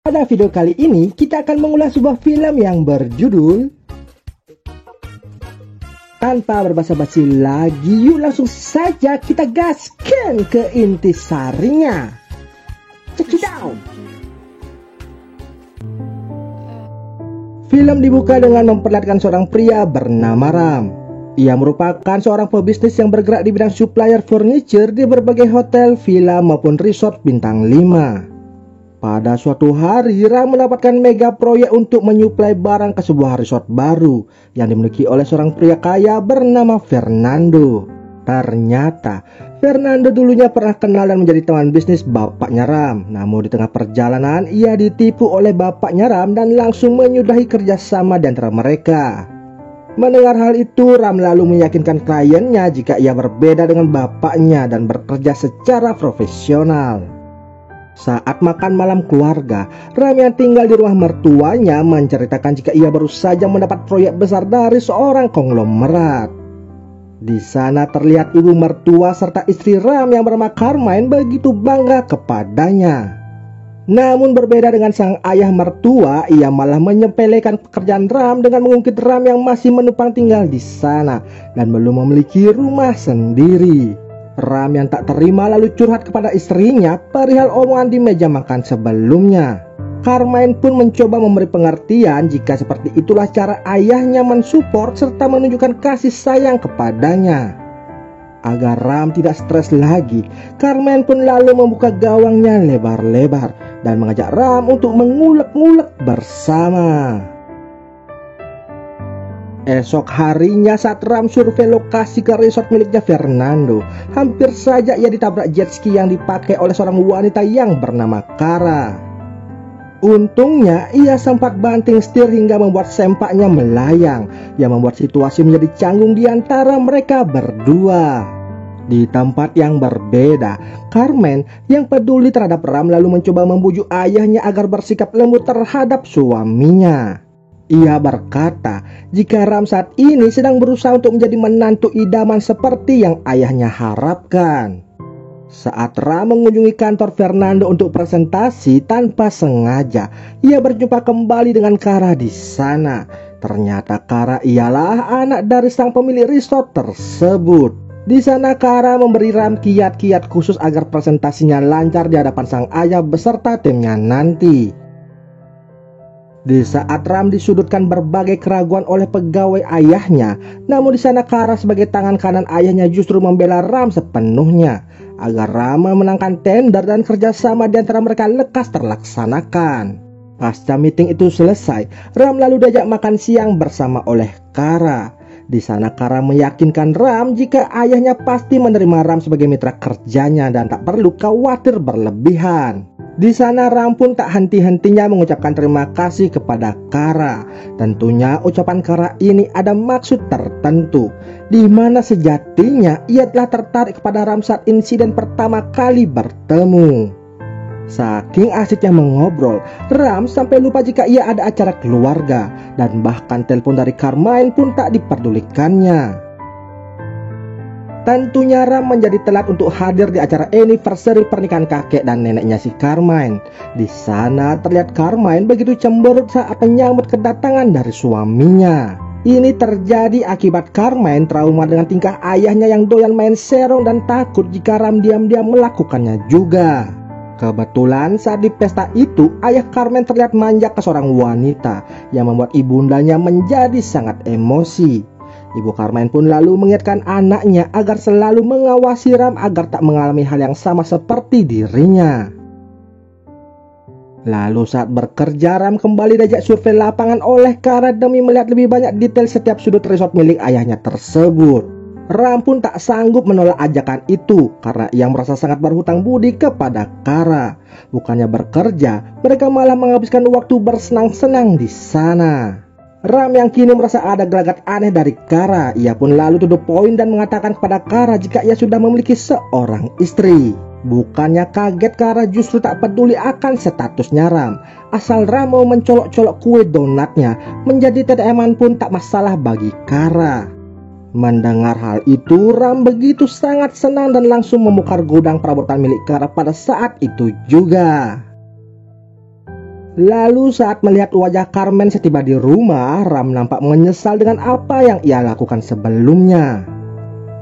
Pada video kali ini kita akan mengulas sebuah film yang berjudul Tanpa berbasa-basi lagi, yuk langsung saja kita gaskan ke intisarinya. Check it out. Film dibuka dengan memperlihatkan seorang pria bernama Ram. Ia merupakan seorang pebisnis yang bergerak di bidang supplier furniture di berbagai hotel, villa maupun resort bintang 5. Pada suatu hari, Ram mendapatkan mega proyek untuk menyuplai barang ke sebuah resort baru yang dimiliki oleh seorang pria kaya bernama Fernando. Ternyata, Fernando dulunya pernah kenal dan menjadi teman bisnis bapaknya Ram. Namun di tengah perjalanan, ia ditipu oleh bapaknya Ram dan langsung menyudahi kerjasama di antara mereka. Mendengar hal itu, Ram lalu meyakinkan kliennya jika ia berbeda dengan bapaknya dan bekerja secara profesional. Saat makan malam keluarga, Ram yang tinggal di rumah mertuanya menceritakan jika ia baru saja mendapat proyek besar dari seorang konglomerat. Di sana terlihat ibu mertua serta istri Ram yang bernama Carmine begitu bangga kepadanya. Namun berbeda dengan sang ayah mertua, ia malah menyepelekan pekerjaan Ram dengan mengungkit Ram yang masih menumpang tinggal di sana dan belum memiliki rumah sendiri. Ram yang tak terima lalu curhat kepada istrinya perihal omongan di meja makan sebelumnya. Carmine pun mencoba memberi pengertian jika seperti itulah cara ayahnya mensupport serta menunjukkan kasih sayang kepadanya. Agar Ram tidak stres lagi, Carmine pun lalu membuka gawangnya lebar-lebar dan mengajak Ram untuk mengulek-ngulek bersama. Esok harinya saat Ram survei lokasi ke resort miliknya Fernando, hampir saja ia ditabrak jet ski yang dipakai oleh seorang wanita yang bernama Kara. Untungnya ia sempat banting setir hingga membuat sempaknya melayang, yang membuat situasi menjadi canggung di antara mereka berdua. Di tempat yang berbeda, Carmen yang peduli terhadap Ram lalu mencoba membujuk ayahnya agar bersikap lembut terhadap suaminya. Ia berkata jika Ram saat ini sedang berusaha untuk menjadi menantu idaman seperti yang ayahnya harapkan. Saat Ram mengunjungi kantor Fernando untuk presentasi, tanpa sengaja ia berjumpa kembali dengan Kara di sana. Ternyata Kara ialah anak dari sang pemilik resort tersebut. Di sana Kara memberi Ram kiat-kiat khusus agar presentasinya lancar di hadapan sang ayah beserta timnya nanti. Di saat Ram disudutkan berbagai keraguan oleh pegawai ayahnya, namun di sana Kara sebagai tangan kanan ayahnya justru membela Ram sepenuhnya agar Ram memenangkan tender dan kerjasama di antara mereka lekas terlaksanakan. Pasca meeting itu selesai, Ram lalu diajak makan siang bersama oleh Kara. Di sana Kara meyakinkan Ram jika ayahnya pasti menerima Ram sebagai mitra kerjanya dan tak perlu khawatir berlebihan. Di sana Ram pun tak henti-hentinya mengucapkan terima kasih kepada Kara. Tentunya ucapan Kara ini ada maksud tertentu, di mana sejatinya ia telah tertarik kepada Ram saat insiden pertama kali bertemu. Saking asiknya mengobrol, Ram sampai lupa jika ia ada acara keluarga, dan bahkan telepon dari Carmine pun tak diperdulikannya. Tentunya Ram menjadi telat untuk hadir di acara anniversary pernikahan kakek dan neneknya si Carmine. Di sana terlihat Carmine begitu cemberut saat menyambut kedatangan dari suaminya. Ini terjadi akibat Carmine trauma dengan tingkah ayahnya yang doyan main serong dan takut jika Ram diam-diam melakukannya juga. Kebetulan saat di pesta itu, ayah Carmine terlihat manja ke seorang wanita yang membuat ibundanya menjadi sangat emosi. Ibu Carmine pun lalu mengingatkan anaknya agar selalu mengawasi Ram agar tak mengalami hal yang sama seperti dirinya. Lalu saat bekerja, Ram kembali diajak survei lapangan oleh Kara demi melihat lebih banyak detail setiap sudut resort milik ayahnya tersebut. Ram pun tak sanggup menolak ajakan itu karena ia merasa sangat berhutang budi kepada Kara. Bukannya bekerja, mereka malah menghabiskan waktu bersenang-senang di sana. Ram yang kini merasa ada gelagat aneh dari Kara, ia pun lalu to the point dan mengatakan kepada Kara jika ia sudah memiliki seorang istri. Bukannya kaget, Kara justru tak peduli akan statusnya Ram. Asal Ram mau mencolok-colok kue donatnya, menjadi TDM-an pun tak masalah bagi Kara. Mendengar hal itu, Ram begitu sangat senang dan langsung membongkar gudang perabotan milik Kara pada saat itu juga. Lalu saat melihat wajah Carmen setiba di rumah, Ram nampak menyesal dengan apa yang ia lakukan sebelumnya.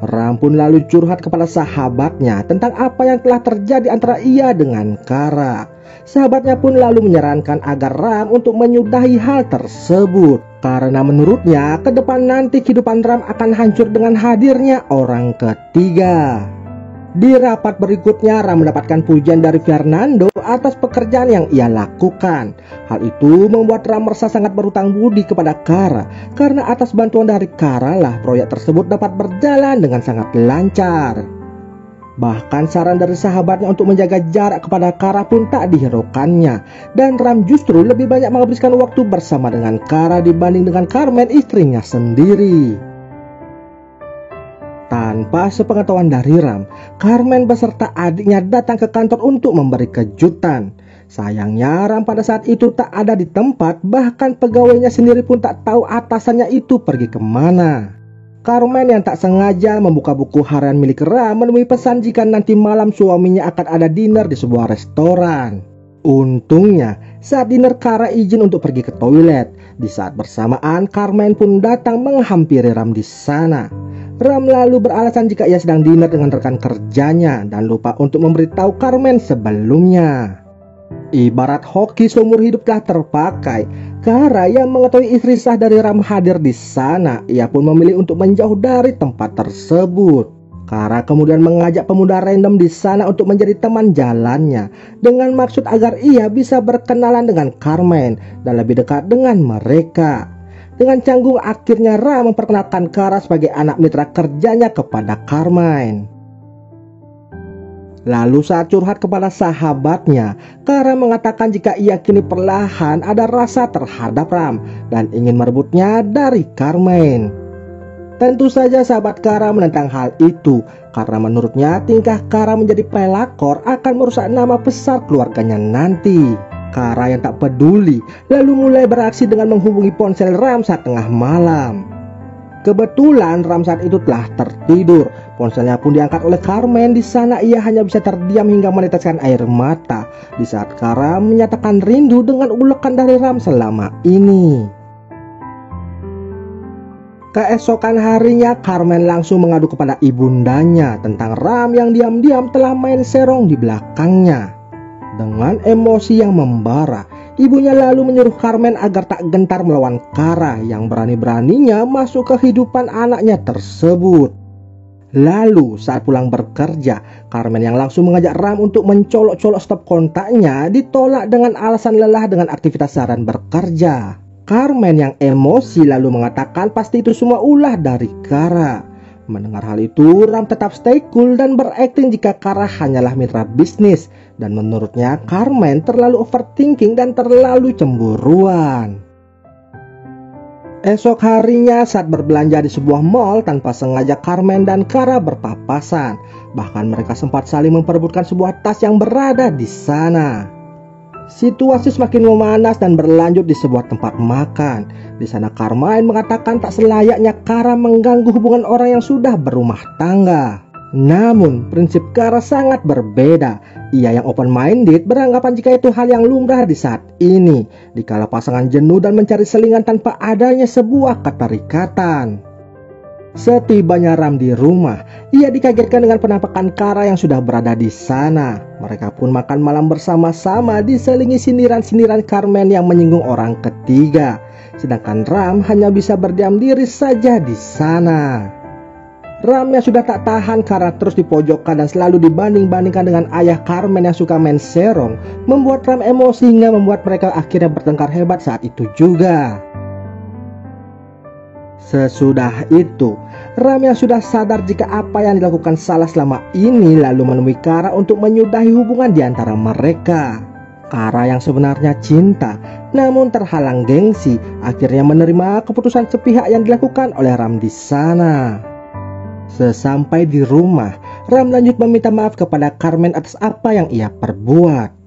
Ram pun lalu curhat kepada sahabatnya tentang apa yang telah terjadi antara ia dengan Kara. Sahabatnya pun lalu menyarankan agar Ram untuk menyudahi hal tersebut, karena menurutnya ke depan nanti kehidupan Ram akan hancur dengan hadirnya orang ketiga. Di rapat berikutnya, Ram mendapatkan pujian dari Fernando atas pekerjaan yang ia lakukan. Hal itu membuat Ram merasa sangat berhutang budi kepada Kara, karena atas bantuan dari Kara lah proyek tersebut dapat berjalan dengan sangat lancar. Bahkan saran dari sahabatnya untuk menjaga jarak kepada Kara pun tak dihiraukannya, dan Ram justru lebih banyak menghabiskan waktu bersama dengan Kara dibanding dengan Carmen, istrinya sendiri. Tanpa sepengetahuan dari Ram, Carmen beserta adiknya datang ke kantor untuk memberi kejutan. Sayangnya Ram pada saat itu tak ada di tempat, bahkan pegawainya sendiri pun tak tahu atasannya itu pergi kemana. Carmen yang tak sengaja membuka buku harian milik Ram menemui pesan jika nanti malam suaminya akan ada dinner di sebuah restoran. Untungnya saat dinner Kara izin untuk pergi ke toilet. Di saat bersamaan Carmen pun datang menghampiri Ram di sana. Ram lalu beralasan jika ia sedang dinner dengan rekan kerjanya dan lupa untuk memberitahu Carmen sebelumnya. Ibarat hoki seumur hidup telah terpakai. Kara yang mengetahui istri sah dari Ram hadir di sana, ia pun memilih untuk menjauh dari tempat tersebut. Kara kemudian mengajak pemuda random di sana untuk menjadi teman jalannya, dengan maksud agar ia bisa berkenalan dengan Carmen dan lebih dekat dengan mereka. Dengan canggung akhirnya Ram memperkenalkan Kara sebagai anak mitra kerjanya kepada Carmen. Lalu saat curhat kepada sahabatnya, Kara mengatakan jika ia kini perlahan ada rasa terhadap Ram dan ingin merebutnya dari Carmen. Tentu saja sahabat Kara menentang hal itu, karena menurutnya tingkah Kara menjadi pelakor akan merusak nama besar keluarganya nanti. Kara yang tak peduli lalu mulai beraksi dengan menghubungi ponsel Ram saat tengah malam. Kebetulan Ram saat itu telah tertidur. Ponselnya pun diangkat oleh Carmen. Di sana ia hanya bisa terdiam hingga meneteskan air mata di saat Kara menyatakan rindu dengan ulekan dari Ram selama ini. Keesokan harinya Carmen langsung mengadu kepada ibundanya tentang Ram yang diam-diam telah main serong di belakangnya. Dengan emosi yang membara, ibunya lalu menyuruh Carmen agar tak gentar melawan Kara yang berani-beraninya masuk kehidupan anaknya tersebut. Lalu saat pulang bekerja, Carmen yang langsung mengajak Ram untuk mencolok-colok stop kontaknya ditolak dengan alasan lelah dengan aktivitas seharian bekerja. Carmen yang emosi lalu mengatakan pasti itu semua ulah dari Kara. Mendengar hal itu, Ram tetap stay cool dan berakting jika Kara hanyalah mitra bisnis, dan menurutnya Carmen terlalu overthinking dan terlalu cemburuan. Esok harinya saat berbelanja di sebuah mall, tanpa sengaja Carmen dan Kara berpapasan. Bahkan mereka sempat saling memperebutkan sebuah tas yang berada di sana. Situasi semakin memanas dan berlanjut di sebuah tempat makan. Di sana Carmen mengatakan tak selayaknya Kara mengganggu hubungan orang yang sudah berumah tangga. Namun prinsip Kara sangat berbeda. Ia yang open-minded beranggapan jika itu hal yang lumrah di saat ini, dikala pasangan jenuh dan mencari selingan tanpa adanya sebuah keterikatan. Setibanya Ram di rumah, ia dikagetkan dengan penampakan Kara yang sudah berada di sana. Mereka pun makan malam bersama-sama diselingi sindiran-sindiran Carmen yang menyinggung orang ketiga. Sedangkan Ram hanya bisa berdiam diri saja di sana. Ram yang sudah tak tahan karena terus dipojokkan dan selalu dibanding-bandingkan dengan ayah Carmen yang suka main serong, membuat Ram emosi hingga membuat mereka akhirnya bertengkar hebat saat itu juga. Sesudah itu, Ram yang sudah sadar jika apa yang dilakukan salah selama ini lalu menemui Kara untuk menyudahi hubungan di antara mereka. Kara yang sebenarnya cinta, namun terhalang gengsi, akhirnya menerima keputusan sepihak yang dilakukan oleh Ram di sana. Sesampai di rumah, Ram lanjut meminta maaf kepada Carmen atas apa yang ia perbuat.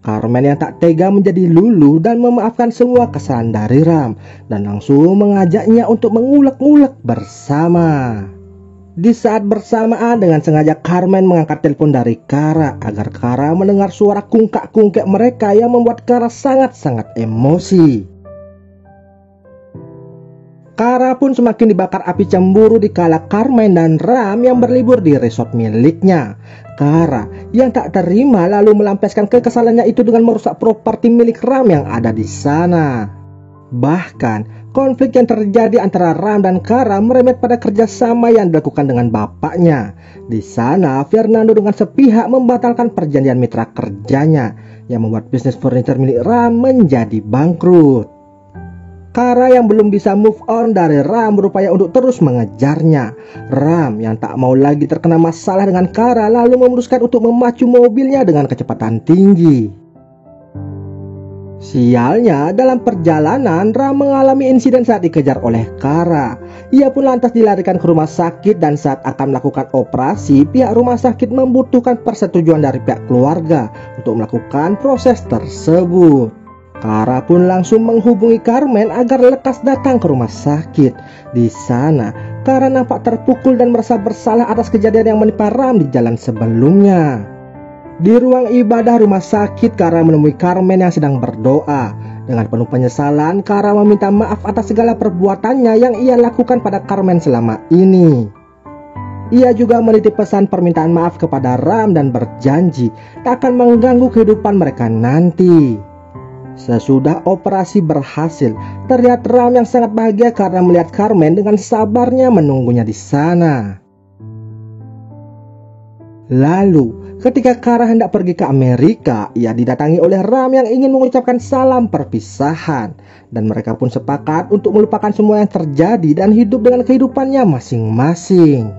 Carmen yang tak tega menjadi luluh dan memaafkan semua kesalahan dari Ram dan langsung mengajaknya untuk mengulek-ngulek bersama. Di saat bersamaan dengan sengaja Carmen mengangkat telepon dari Kara agar Kara mendengar suara kungkak-kungkek mereka yang membuat Kara sangat-sangat emosi. Kara pun semakin dibakar api cemburu dikala Carmen dan Ram yang berlibur di resort miliknya. Kara yang tak terima lalu melampiaskan kekesalannya itu dengan merusak properti milik Ram yang ada di sana. Bahkan konflik yang terjadi antara Ram dan Kara merembet pada kerjasama yang dilakukan dengan bapaknya. Di sana, Fernando dengan sepihak membatalkan perjanjian mitra kerjanya yang membuat bisnis furniture milik Ram menjadi bangkrut. Kara yang belum bisa move on dari Ram berupaya untuk terus mengejarnya. Ram yang tak mau lagi terkena masalah dengan Kara lalu memutuskan untuk memacu mobilnya dengan kecepatan tinggi. Sialnya, dalam perjalanan Ram mengalami insiden saat dikejar oleh Kara. Ia pun lantas dilarikan ke rumah sakit dan saat akan melakukan operasi, pihak rumah sakit membutuhkan persetujuan dari pihak keluarga untuk melakukan proses tersebut. Kara pun langsung menghubungi Carmen agar lekas datang ke rumah sakit. Di sana, Kara nampak terpukul dan merasa bersalah atas kejadian yang menimpa Ram di jalan sebelumnya. Di ruang ibadah rumah sakit, Kara menemui Carmen yang sedang berdoa. Dengan penuh penyesalan, Kara meminta maaf atas segala perbuatannya yang ia lakukan pada Carmen selama ini. Ia juga menitip pesan permintaan maaf kepada Ram dan berjanji tak akan mengganggu kehidupan mereka nanti. Sesudah operasi berhasil, terlihat Ram yang sangat bahagia karena melihat Carmen dengan sabarnya menunggunya di sana. Lalu, ketika Kara hendak pergi ke Amerika, ia didatangi oleh Ram yang ingin mengucapkan salam perpisahan. Dan mereka pun sepakat untuk melupakan semua yang terjadi dan hidup dengan kehidupannya masing-masing.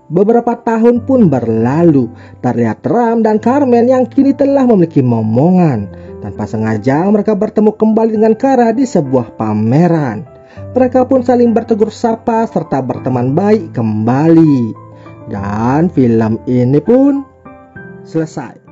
Beberapa tahun pun berlalu, terlihat Ram dan Carmen yang kini telah memiliki momongan. Tanpa sengaja mereka bertemu kembali dengan Kara di sebuah pameran. Mereka pun saling bertegur sapa serta berteman baik kembali. Dan film ini pun selesai.